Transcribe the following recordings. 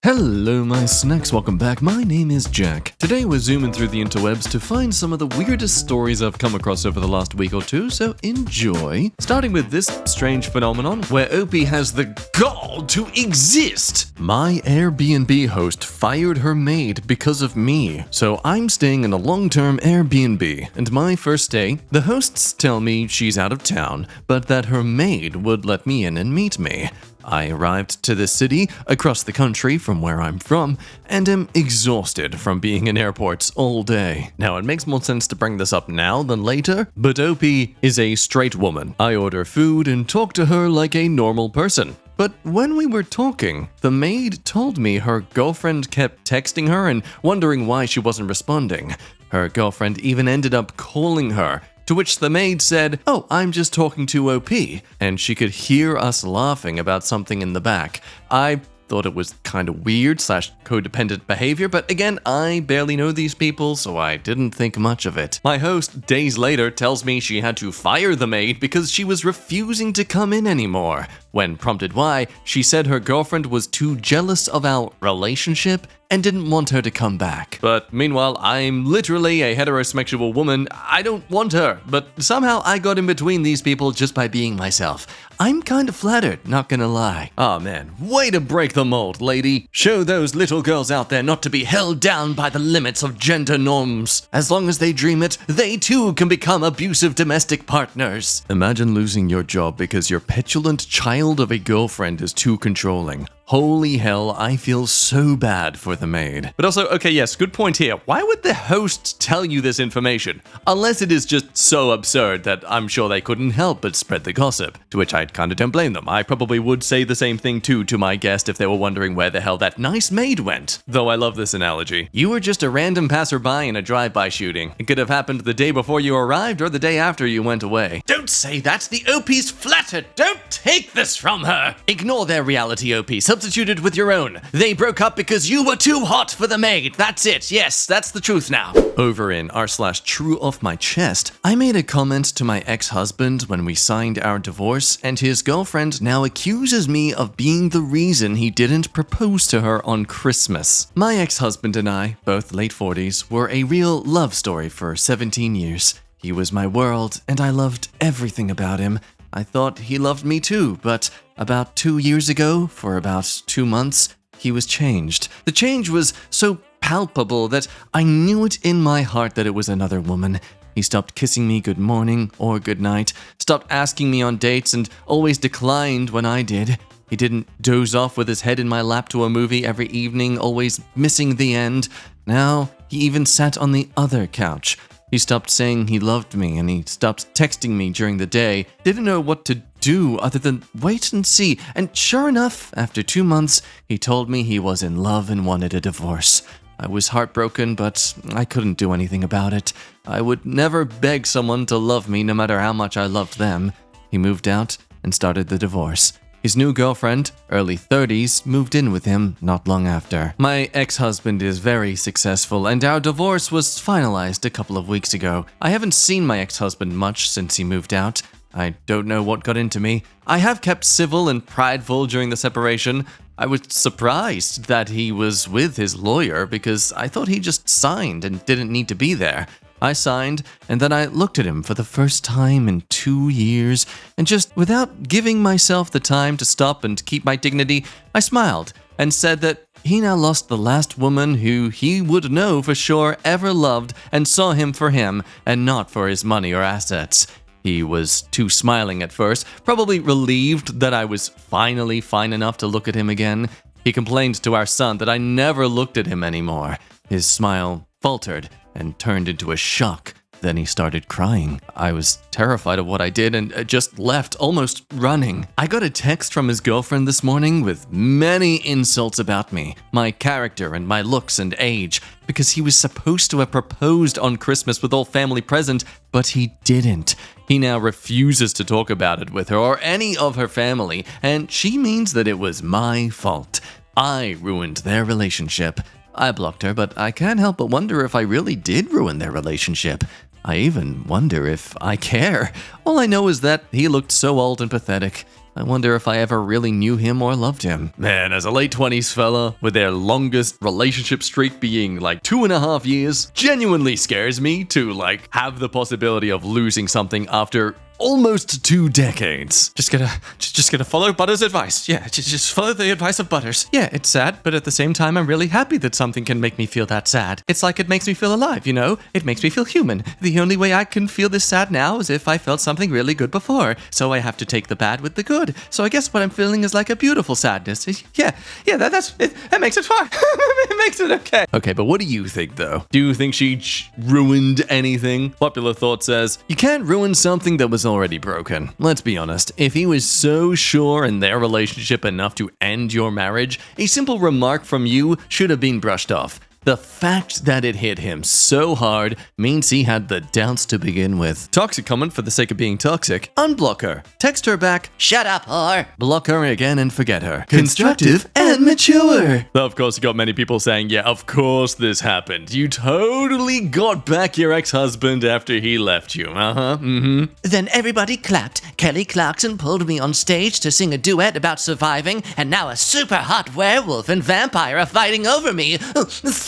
Hello my snacks, welcome back. My name is Jack. Today we're zooming through the interwebs to find some of the weirdest stories I've come across over the last week or two, so enjoy. Starting with this strange phenomenon where Opie has the gall to exist. My Airbnb host fired her maid because of me, so I'm staying in a long-term Airbnb. And my first day, the hosts tell me she's out of town, but that her maid would let me in and meet me. I arrived to the city across the country from where I'm from and am exhausted from being in airports all day. Now, it makes more sense to bring this up now than later, but Opie is a straight woman. I order food and talk to her like a normal person. But when we were talking, the maid told me her girlfriend kept texting her and wondering why she wasn't responding. Her girlfriend even ended up calling her, to which the maid said, "Oh, I'm just talking to OP," and she could hear us laughing about something in the back. I thought it was kind of weird / codependent behavior, but again, I barely know these people, so I didn't think much of it. My host, days later, tells me she had to fire the maid because she was refusing to come in anymore. When prompted why, she said her girlfriend was too jealous of our relationship and didn't want her to come back. But meanwhile, I'm literally a heterosexual woman. I don't want her, but somehow I got in between these people just by being myself. I'm kind of flattered, not gonna lie. Aw man, way to break the mold, lady. Show those little girls out there not to be held down by the limits of gender norms. As long as they dream it, they too can become abusive domestic partners. Imagine losing your job because your petulant child of a girlfriend is too controlling. Holy hell, I feel so bad for the maid. But also, okay, yes, good point here. Why would the host tell you this information? Unless it is just so absurd that I'm sure they couldn't help but spread the gossip. To which I kinda don't blame them. I probably would say the same thing too to my guest if they were wondering where the hell that nice maid went. Though I love this analogy. You were just a random passerby in a drive-by shooting. It could have happened the day before you arrived or the day after you went away. Don't say that! The OP's flattered! Don't take this from her! Ignore their reality, OP. Substituted with your own. They broke up because you were too hot for the maid. That's it. Yes, that's the truth now. Over in r/true off my chest, I made a comment to my ex-husband when we signed our divorce, and his girlfriend now accuses me of being the reason he didn't propose to her on Christmas. My ex-husband and I, both late 40s, were a real love story for 17 years. He was my world, and I loved everything about him. I thought he loved me too, but about 2 years ago, for about 2 months, he was changed. The change was so palpable that I knew it in my heart that it was another woman. He stopped kissing me good morning or good night, stopped asking me on dates, and always declined when I did. He didn't doze off with his head in my lap to a movie every evening, always missing the end. Now, he even sat on the other couch. He stopped saying he loved me, and he stopped texting me during the day. Didn't know what to do other than wait and see. And sure enough, after 2 months, he told me he was in love and wanted a divorce. I was heartbroken, but I couldn't do anything about it. I would never beg someone to love me no matter how much I loved them. He moved out and started the divorce. His new girlfriend, early 30s, moved in with him not long after. My ex-husband is very successful, and our divorce was finalized a couple of weeks ago. I haven't seen my ex-husband much since he moved out. I don't know what got into me. I have kept civil and prideful during the separation. I was surprised that he was with his lawyer because I thought he just signed and didn't need to be there. I signed, and then I looked at him for the first time in 2 years, and just without giving myself the time to stop and keep my dignity, I smiled and said that he now lost the last woman who he would know for sure ever loved and saw him for him and not for his money or assets. He was too smiling at first, probably relieved that I was finally fine enough to look at him again. He complained to our son that I never looked at him anymore. His smile faltered and turned into a shock. Then he started crying. I was terrified of what I did and just left, almost running. I got a text from his girlfriend this morning with many insults about me, my character and my looks and age, because he was supposed to have proposed on Christmas with all family present, but he didn't. He now refuses to talk about it with her or any of her family, and she means that it was my fault. I ruined their relationship. I blocked her, but I can't help but wonder if I really did ruin their relationship. I even wonder if I care. All I know is that he looked so old and pathetic. I wonder if I ever really knew him or loved him. Man, as a late 20s fella, with their longest relationship streak being like 2.5 years, genuinely scares me to like have the possibility of losing something after almost 2 decades. Just gonna follow Butter's advice. Yeah, just follow the advice of Butters. Yeah, it's sad, but at the same time, I'm really happy that something can make me feel that sad. It's like it makes me feel alive, you know? It makes me feel human. The only way I can feel this sad now is if I felt something really good before. So I have to take the bad with the good. So I guess what I'm feeling is like a beautiful sadness. Yeah, that's it. That makes it fine. It makes it okay. Okay, but what do you think, though? Do you think she ruined anything? Popular Thought says, you can't ruin something that was already broken. Let's be honest, if he was so sure in their relationship enough to end your marriage, a simple remark from you should have been brushed off. The fact that it hit him so hard means he had the doubts to begin with. Toxic comment for the sake of being toxic. Unblock her. Text her back. Shut up, whore. Block her again and forget her. Constructive and mature. Of course, you got many people saying, yeah, of course this happened. You totally got back your ex-husband after he left you. Then everybody clapped. Kelly Clarkson pulled me on stage to sing a duet about surviving, and now a super hot werewolf and vampire are fighting over me.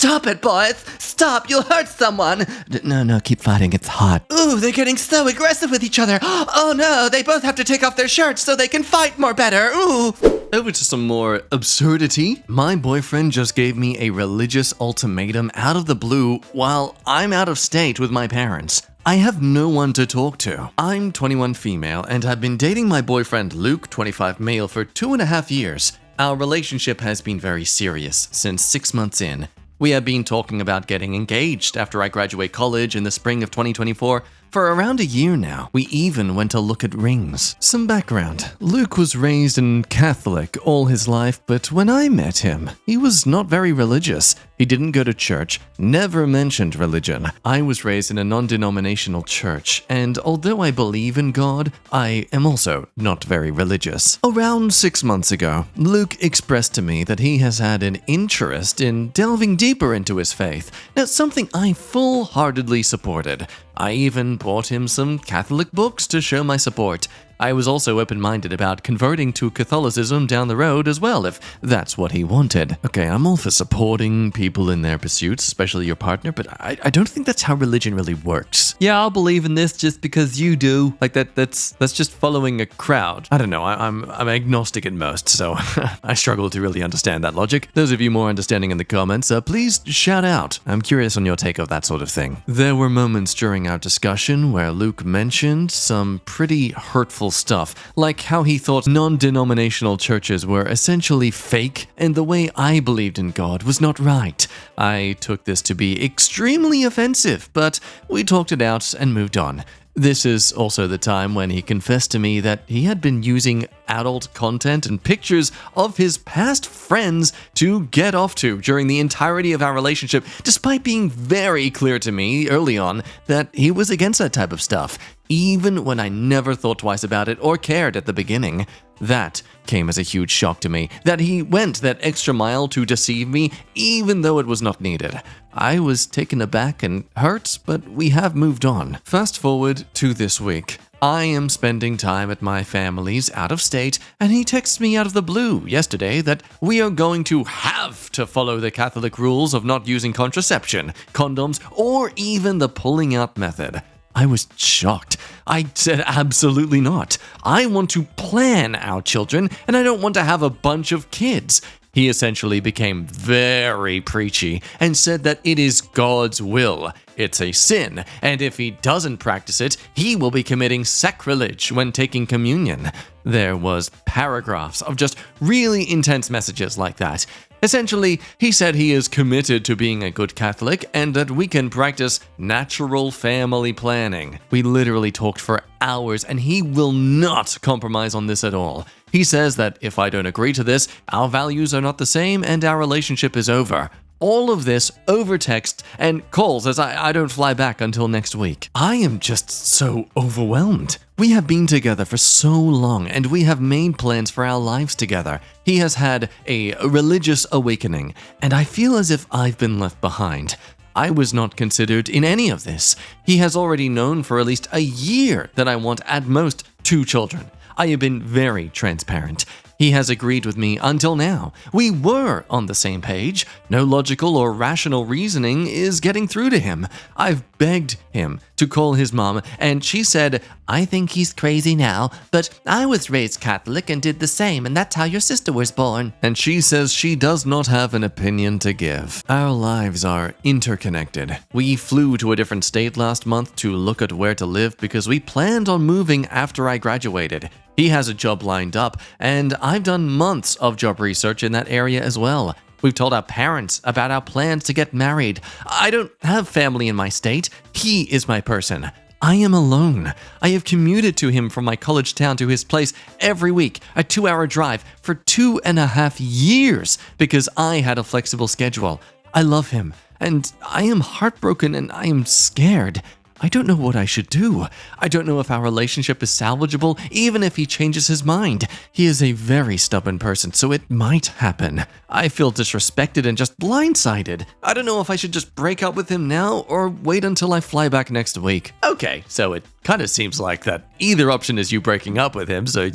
Stop it, boys! Stop, you'll hurt someone! No, keep fighting, it's hot. Ooh, they're getting so aggressive with each other. Oh no, they both have to take off their shirts so they can fight more better. Ooh! Over to some more absurdity. My boyfriend just gave me a religious ultimatum out of the blue while I'm out of state with my parents. I have no one to talk to. I'm 21 female and have been dating my boyfriend Luke, 25 male, for 2.5 years. Our relationship has been very serious since 6 months in. We have been talking about getting engaged after I graduate college in the spring of 2024 for around a year now. We even went to look at rings. Some background. Luke was raised in Catholic all his life, but when I met him, he was not very religious. He didn't go to church, never mentioned religion. I was raised in a non-denominational church, and although I believe in God, I am also not very religious. Around 6 months ago, Luke expressed to me that he has had an interest in delving deeper into his faith. Now, something I full-heartedly supported. I even bought him some Catholic books to show my support. I was also open-minded about converting to Catholicism down the road as well, if that's what he wanted. Okay, I'm all for supporting people in their pursuits, especially your partner, but I don't think that's how religion really works. Yeah, I'll believe in this just because you do. Like that's just following a crowd. I don't know, I'm agnostic at most, so I struggle to really understand that logic. Those of you more understanding in the comments, please shout out. I'm curious on your take of that sort of thing. There were moments during our discussion where Luke mentioned some pretty hurtful stuff, like how he thought non-denominational churches were essentially fake and the way I believed in God was not right. I took this to be extremely offensive, but we talked it out and moved on. This is also the time when he confessed to me that he had been using adult content and pictures of his past friends to get off to during the entirety of our relationship, despite being very clear to me early on that he was against that type of stuff, even when I never thought twice about it or cared at the beginning. That came as a huge shock to me, that he went that extra mile to deceive me, even though it was not needed. I was taken aback and hurt, but we have moved on. Fast forward to this week. I am spending time at my family's out of state, and he texts me out of the blue yesterday that we are going to have to follow the Catholic rules of not using contraception, condoms, or even the pulling out method. I was shocked. I said absolutely not. I want to plan our children, and I don't want to have a bunch of kids. He essentially became very preachy and said that it is God's will. It's a sin, and if he doesn't practice it, he will be committing sacrilege when taking communion. There was paragraphs of just really intense messages like that. Essentially, he said he is committed to being a good Catholic and that we can practice natural family planning. We literally talked for hours and he will not compromise on this at all. He says that if I don't agree to this, our values are not the same and our relationship is over. All of this over text and calls as I don't fly back until next week. I am just so overwhelmed. We have been together for so long and we have made plans for our lives together. He has had a religious awakening and I feel as if I've been left behind. I was not considered in any of this. He has already known for at least a year that I want at most 2 children. I have been very transparent. He has agreed with me until now. We were on the same page. No logical or rational reasoning is getting through to him. I've begged him to call his mom, and she said, "I think he's crazy now, but I was raised Catholic and did the same, and that's how your sister was born." And she says she does not have an opinion to give. Our lives are interconnected. We flew to a different state last month to look at where to live because we planned on moving after I graduated. He has a job lined up, and I've done months of job research in that area as well. We've told our parents about our plans to get married. I don't have family in my state. He is my person. I am alone. I have commuted to him from my college town to his place every week, a 2-hour drive, for 2.5 years because I had a flexible schedule. I love him, and I am heartbroken and I am scared. I don't know what I should do. I don't know if our relationship is salvageable, even if he changes his mind. He is a very stubborn person, so it might happen. I feel disrespected and just blindsided. I don't know if I should just break up with him now or wait until I fly back next week. Okay, so it kind of seems like that either option is you breaking up with him, so,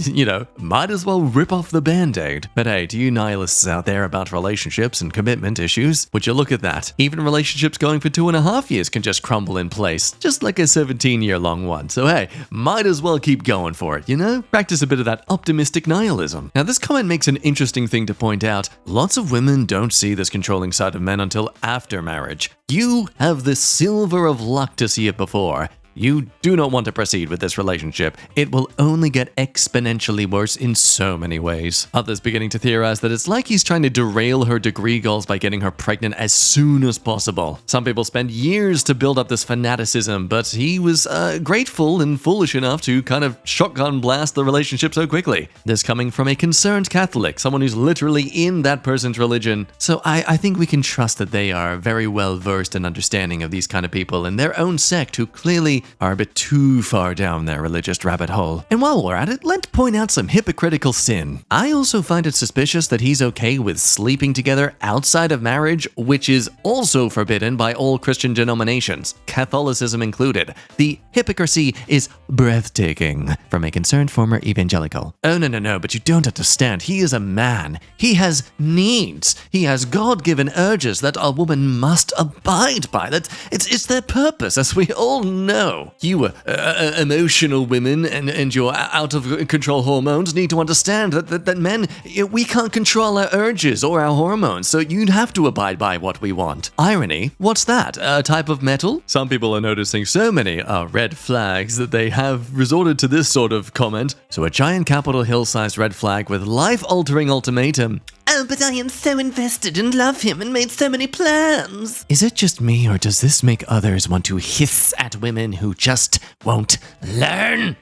might as well rip off the Band-Aid. But hey, to you nihilists out there about relationships and commitment issues, would you look at that? Even relationships going for 2.5 years can just crumble in place, just like a 17-year-long one. So hey, might as well keep going for it, Practice a bit of that optimistic nihilism. Now, this comment makes an interesting thing to point out. Lots of women don't see this controlling side of men until after marriage. You have the silver of luck to see it before. You do not want to proceed with this relationship. It will only get exponentially worse in so many ways. Others beginning to theorize that it's like he's trying to derail her degree goals by getting her pregnant as soon as possible. Some people spend years to build up this fanaticism, but he was grateful and foolish enough to kind of shotgun blast the relationship so quickly. This coming from a concerned Catholic, someone who's literally in that person's religion. So I think we can trust that they are very well versed and understanding of these kind of people in their own sect who clearly are a bit too far down their religious rabbit hole. And while we're at it, let's point out some hypocritical sin. I also find it suspicious that he's okay with sleeping together outside of marriage, which is also forbidden by all Christian denominations, Catholicism included. The hypocrisy is breathtaking. From a concerned former evangelical. Oh, no, but you don't understand. He is a man. He has needs. He has God-given urges that a woman must abide by. It's their purpose, as we all know. You emotional women and your out-of-control hormones need to understand that men, we can't control our urges or our hormones, so you'd have to abide by what we want. Irony? What's that? A type of metal? Some people are noticing so many red flags that they have resorted to this sort of comment. So a giant Capitol Hill-sized red flag with life-altering ultimatum. Oh, but I am so invested and love him and made so many plans. Is it just me, or does this make others want to hiss at women who just won't learn?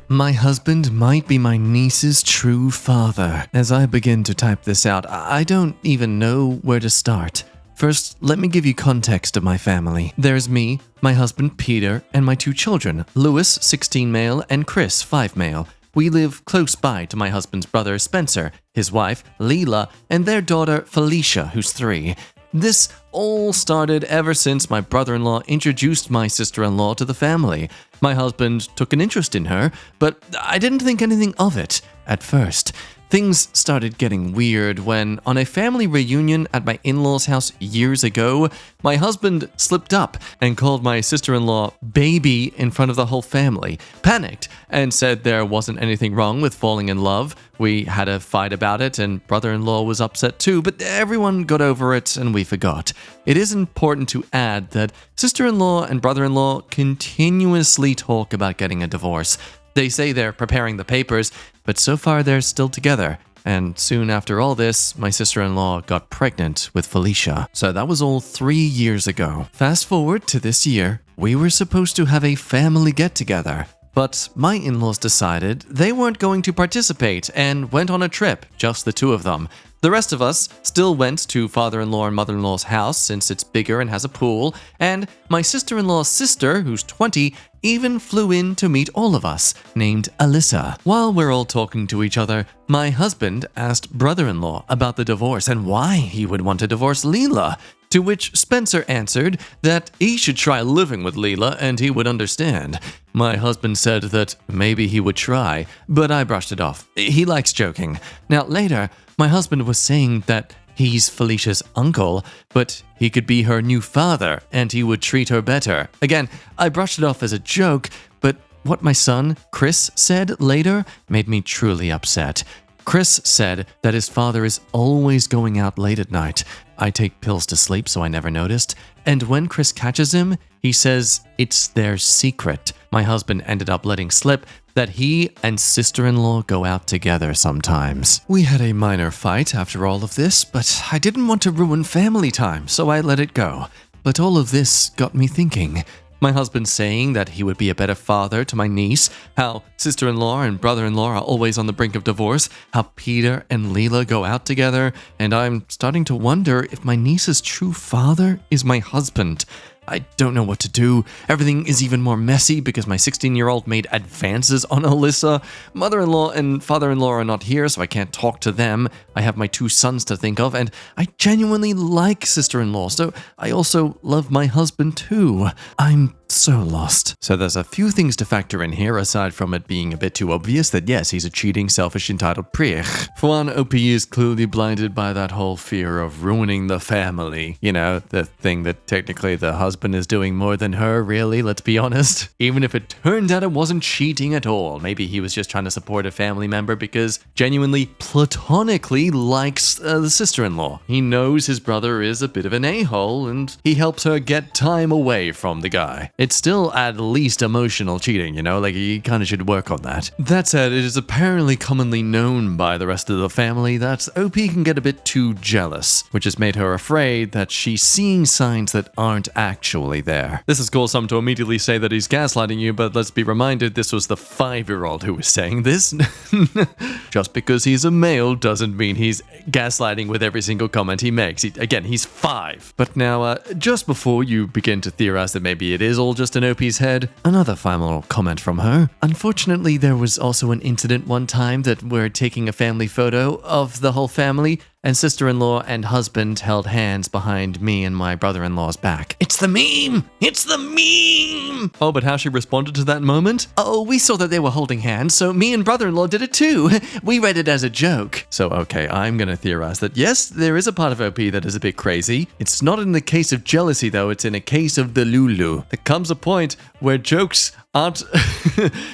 My husband might be my niece's true father. As I begin to type this out, I don't even know where to start. First, let me give you context of my family. There's me, my husband Peter, and my 2 children, Louis, 16 male, and Chris, 5 male. We live close by to my husband's brother Spencer, his wife Leela, and their daughter Felicia, who's 3. This all started ever since my brother-in-law introduced my sister-in-law to the family. My husband took an interest in her, but I didn't think anything of it at first. Things started getting weird when, on a family reunion at my in-laws' house years ago, my husband slipped up and called my sister-in-law baby in front of the whole family, panicked, and said there wasn't anything wrong with falling in love. We had a fight about it, and brother-in-law was upset too, but everyone got over it and we forgot. It is important to add that sister-in-law and brother-in-law continuously talk about getting a divorce. They say they're preparing the papers, but so far they're still together. And soon after all this, my sister-in-law got pregnant with Felicia. So that was all 3 years ago. Fast forward to this year, we were supposed to have a family get-together. But my in-laws decided they weren't going to participate and went on a trip, just the 2 of them. The rest of us still went to father-in-law and mother-in-law's house since it's bigger and has a pool, and my sister-in-law's sister, who's 20, even flew in to meet all of us, named Alyssa. While we're all talking to each other, my husband asked brother-in-law about the divorce and why he would want to divorce Leela. To which Spencer answered that he should try living with Leela and he would understand. My husband said that maybe he would try, but I brushed it off. He likes joking. Now later, my husband was saying that he's Felicia's uncle, but he could be her new father and he would treat her better. Again, I brushed it off as a joke, but what my son, Chris, said later made me truly upset. Chris said that his father is always going out late at night. I take pills to sleep, so I never noticed. And when Chris catches him, he says it's their secret. My husband ended up letting slip that he and sister-in-law go out together sometimes. We had a minor fight after all of this, but I didn't want to ruin family time, so I let it go. But all of this got me thinking. My husband saying that he would be a better father to my niece, how sister-in-law and brother-in-law are always on the brink of divorce, how Peter and Leela go out together, and I'm starting to wonder if my niece's true father is my husband. I don't know what to do. Everything is even more messy because my 16-year-old made advances on Alyssa. Mother-in-law and father-in-law are not here, so I can't talk to them. I have my 2 sons to think of, and I genuinely like sister-in-law, so I also love my husband too. I'm so lost. So there's a few things to factor in here, aside from it being a bit too obvious that yes, he's a cheating, selfish, entitled prick. For one, OP is clearly blinded by that whole fear of ruining the family. You know, the thing that technically the husband is doing more than her, really, let's be honest. Even if it turned out it wasn't cheating at all. Maybe he was just trying to support a family member because genuinely, platonically likes the sister-in-law. He knows his brother is a bit of an a-hole and he helps her get time away from the guy. It's still at least emotional cheating, you know, like he kind of should work on that. That said, it is apparently commonly known by the rest of the family that OP can get a bit too jealous, which has made her afraid that she's seeing signs that aren't actually there. This has caused some to immediately say that he's gaslighting you, but let's be reminded this was the 5-year-old who was saying this. Just because he's a male doesn't mean he's gaslighting with every single comment he makes. Again, he's 5. But now, just before you begin to theorize that maybe it is all just in OP's head, another final comment from her. Unfortunately, there was also an incident one time that we're taking a family photo of the whole family, and sister-in-law and husband held hands behind me and my brother-in-law's back. It's the meme! It's the meme! Oh, but how she responded to that moment? Oh, we saw that they were holding hands, so me and brother-in-law did it too. We read it as a joke. So, okay, I'm gonna theorize that yes, there is a part of OP that is a bit crazy. It's not in the case of jealousy, though. It's in a case of the Lulu. There comes a point where jokes aren't...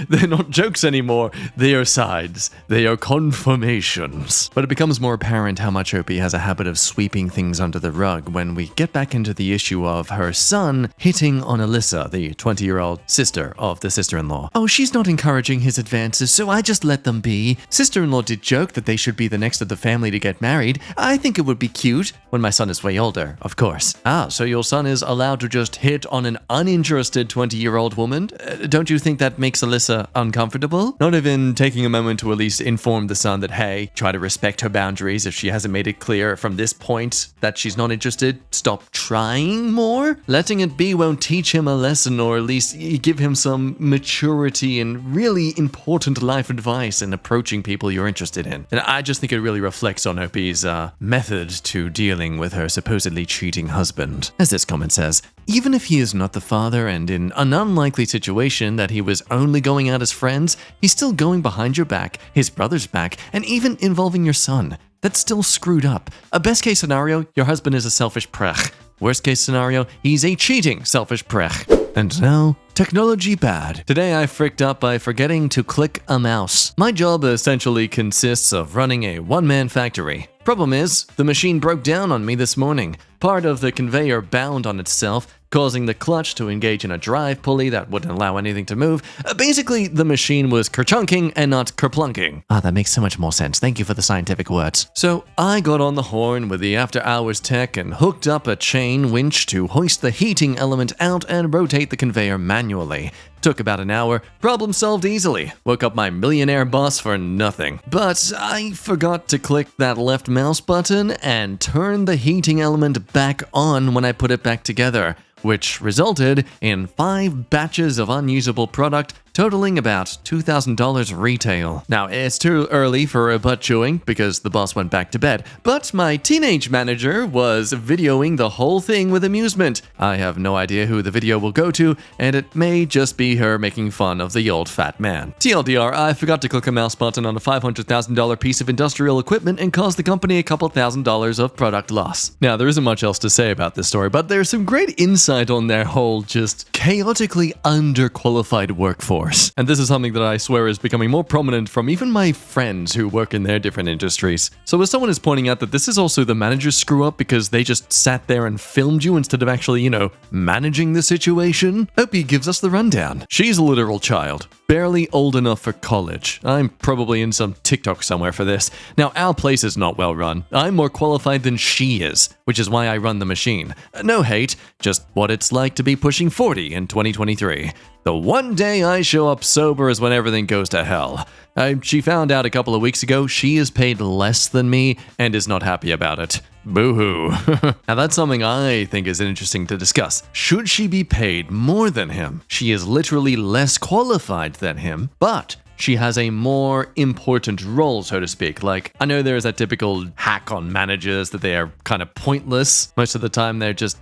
they're not jokes anymore. They are sides. They are confirmations. But it becomes more apparent how much OP has a habit of sweeping things under the rug when we get back into the issue of her son hitting on Alyssa, the 20-year-old sister of the sister-in-law. Oh, she's not encouraging his advances, so I just let them be. Sister-in-law did joke that they should be the next of the family to get married. I think it would be cute when my son is way older, of course. Ah, so your son is allowed to just hit on an uninterested 20-year-old woman? Don't you think that makes Alyssa uncomfortable? Not even taking a moment to at least inform the son that, hey, try to respect her boundaries. If she hasn't made it clear from this point that she's not interested, stop trying more? Letting it be won't teach him a lesson, or at least give him some maturity and really important life advice in approaching people you're interested in. And I just think it really reflects on OP's method to dealing with her supposedly cheating husband. As this comment says, even if he is not the father and in an unlikely situation that he was only going out as friends, he's still going behind your back, his brother's back, and even involving your son. That's still screwed up. A best case scenario, your husband is a selfish prech. Worst case scenario, he's a cheating selfish prech. And now, technology bad. Today I fricked up by forgetting to click a mouse. My job essentially consists of running a one-man factory. Problem is, the machine broke down on me this morning. Part of the conveyor bound on itself, causing the clutch to engage in a drive pulley that wouldn't allow anything to move. Basically, the machine was kerchunking and not kerplunking. Ah, that makes so much more sense. Thank you for the scientific words. So I got on the horn with the after-hours tech and hooked up a chain winch to hoist the heating element out and rotate the conveyor manually. Took about an hour, problem solved easily. Woke up my millionaire boss for nothing. But I forgot to click that left mouse button and turn the heating element back on when I put it back together, which resulted in 5 batches of unusable product totaling about $2,000 retail. Now, it's too early for a butt chewing because the boss went back to bed, but my teenage manager was videoing the whole thing with amusement. I have no idea who the video will go to, and it may just be her making fun of the old fat man. TLDR, I forgot to click a mouse button on a $500,000 piece of industrial equipment and caused the company a couple $1,000s of product loss. Now, there isn't much else to say about this story, but there's some great insight on their whole just chaotically underqualified workforce. And this is something that I swear is becoming more prominent from even my friends who work in their different industries. So as someone is pointing out that this is also the manager's screw up because they just sat there and filmed you instead of actually, managing the situation, Opie gives us the rundown. She's a literal child, barely old enough for college. I'm probably in some TikTok somewhere for this. Now, our place is not well run. I'm more qualified than she is, which is why I run the machine. No hate, just what it's like to be pushing 40 in 2023. The one day I show up sober is when everything goes to hell. She found out a couple of weeks ago she is paid less than me and is not happy about it. Boo-hoo. Now that's something I think is interesting to discuss. Should she be paid more than him? She is literally less qualified than him, but she has a more important role, so to speak. Like, I know there is that typical hack on managers that they are kind of pointless. Most of the time, they're just,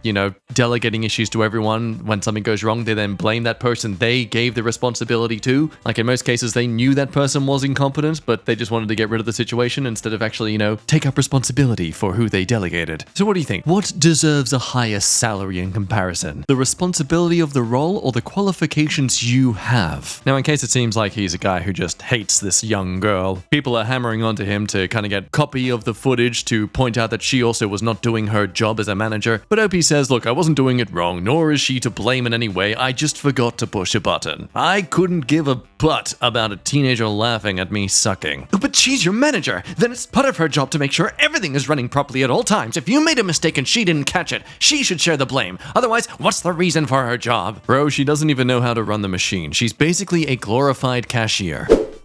delegating issues to everyone. When something goes wrong, they then blame that person they gave the responsibility to. Like, in most cases, they knew that person was incompetent, but they just wanted to get rid of the situation instead of actually, take up responsibility for who they delegated. So what do you think? What deserves a higher salary in comparison? The responsibility of the role or the qualifications you have? Now, in case it seems like he's a guy who just hates this young girl, people are hammering onto him to kind of get copy of the footage to point out that she also was not doing her job as a manager. But Opie says, look, I wasn't doing it wrong, nor is she to blame in any way. I just forgot to push a button. I couldn't give a butt about a teenager laughing at me sucking. But she's your manager. Then it's part of her job to make sure everything is running properly at all times. If you made a mistake and she didn't catch it, she should share the blame. Otherwise, what's the reason for her job? Bro, she doesn't even know how to run the machine. She's basically a glorified cashier.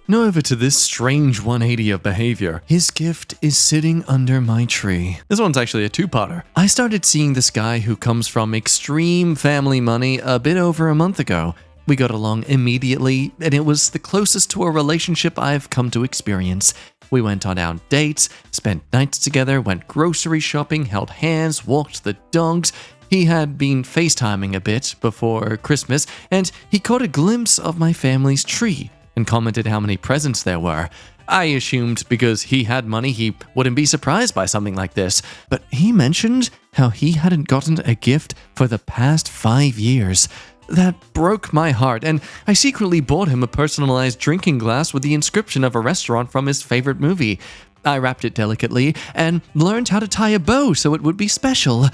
Now over to this strange 180 of behavior. His gift is sitting under my tree. This one's actually a two-parter. I started seeing this guy who comes from extreme family money a bit over a month ago. We got along immediately, and it was the closest to a relationship I've come to experience. We went on out dates, spent nights together, went grocery shopping, held hands, walked the dogs. He had been FaceTiming a bit before Christmas, and he caught a glimpse of my family's tree and commented how many presents there were. I assumed because he had money, he wouldn't be surprised by something like this, but he mentioned how he hadn't gotten a gift for the past 5 years. That broke my heart, and I secretly bought him a personalized drinking glass with the inscription of a restaurant from his favorite movie. I wrapped it delicately and learned how to tie a bow so it would be special.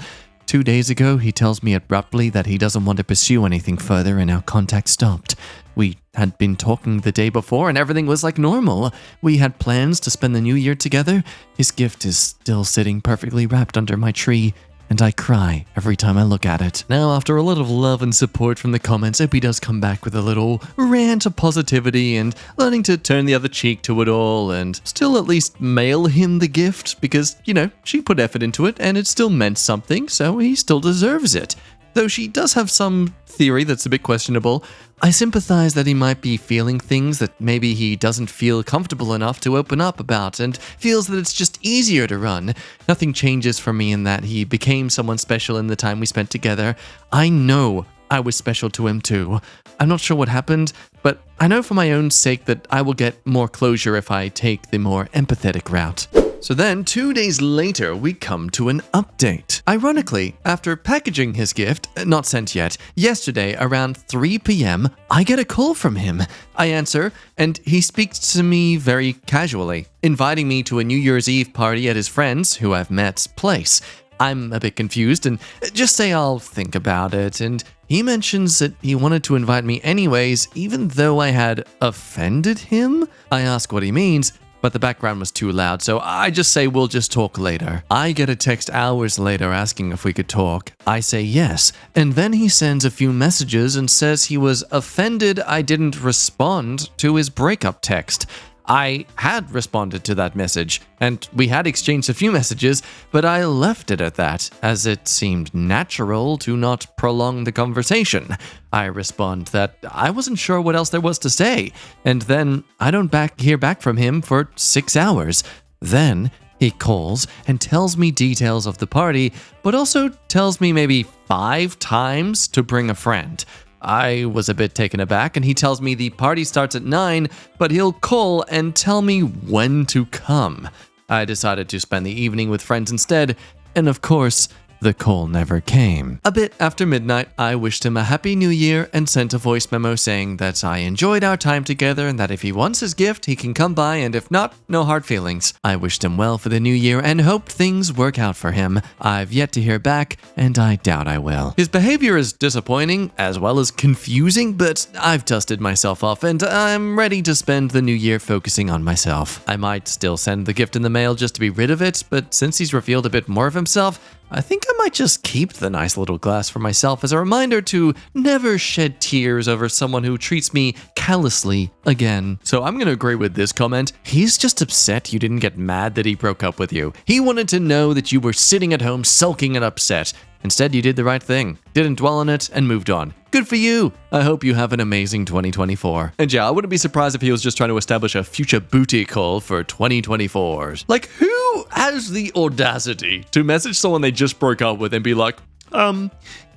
2 days ago, he tells me abruptly that he doesn't want to pursue anything further and our contact stopped. We had been talking the day before and everything was like normal. We had plans to spend the new year together. His gift is still sitting perfectly wrapped under my tree, and I cry every time I look at it. Now, after a lot of love and support from the comments, Opie does come back with a little rant of positivity and learning to turn the other cheek to it all and still at least mail him the gift because, she put effort into it and it still meant something, so he still deserves it. Though she does have some theory that's a bit questionable. I sympathize that he might be feeling things that maybe he doesn't feel comfortable enough to open up about and feels that it's just easier to run. Nothing changes for me in that he became someone special in the time we spent together. I know I was special to him too. I'm not sure what happened, but I know for my own sake that I will get more closure if I take the more empathetic route. So then, 2 days later, we come to an update. Ironically, after packaging his gift, not sent yet, yesterday around 3 p.m., I get a call from him. I answer, and he speaks to me very casually, inviting me to a New Year's Eve party at his friend's, who I've met's, place. I'm a bit confused and just say I'll think about it, and he mentions that he wanted to invite me anyways, even though I had offended him? I ask what he means, but the background was too loud, so I just say we'll just talk later. I get a text hours later asking if we could talk. I say yes, and then he sends a few messages and says he was offended I didn't respond to his breakup text. I had responded to that message, and we had exchanged a few messages, but I left it at that, as it seemed natural to not prolong the conversation. I respond that I wasn't sure what else there was to say, and then I don't hear back from him for 6 hours. Then he calls and tells me details of the party, but also tells me maybe 5 times to bring a friend. I was a bit taken aback, and he tells me the party starts at 9, but he'll call and tell me when to come. I decided to spend the evening with friends instead, and of course, the call never came. A bit after midnight, I wished him a happy new year and sent a voice memo saying that I enjoyed our time together and that if he wants his gift, he can come by, and if not, no hard feelings. I wished him well for the new year and hoped things work out for him. I've yet to hear back, and I doubt I will. His behavior is disappointing as well as confusing, but I've dusted myself off and I'm ready to spend the new year focusing on myself. I might still send the gift in the mail just to be rid of it, but since he's revealed a bit more of himself, I think I might just keep the nice little glass for myself as a reminder to never shed tears over someone who treats me callously again. So I'm going to agree with this comment. He's just upset you didn't get mad that he broke up with you. He wanted to know that you were sitting at home sulking and upset. Instead, you did the right thing, didn't dwell on it, and moved on. Good for you! I hope you have an amazing 2024. And yeah, I wouldn't be surprised if he was just trying to establish a future booty call for 2024s. Like, who has the audacity to message someone they just broke up with and be like,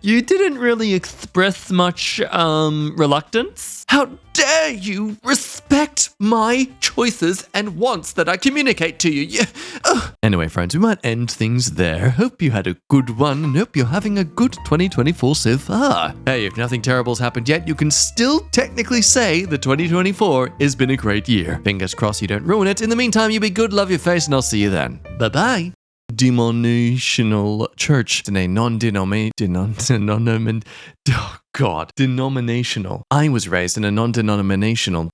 you didn't really express much, reluctance? How dare you respect my choices and wants that I communicate to you? Yeah. Anyway, friends, we might end things there. Hope you had a good one and hope you're having a good 2024 so far. Hey, if nothing terrible's happened yet, you can still technically say that 2024 has been a great year. Fingers crossed you don't ruin it. In the meantime, you be good, love your face, and I'll see you then. Bye-bye. Denominational church. Denominational. I was raised in a non-denominational.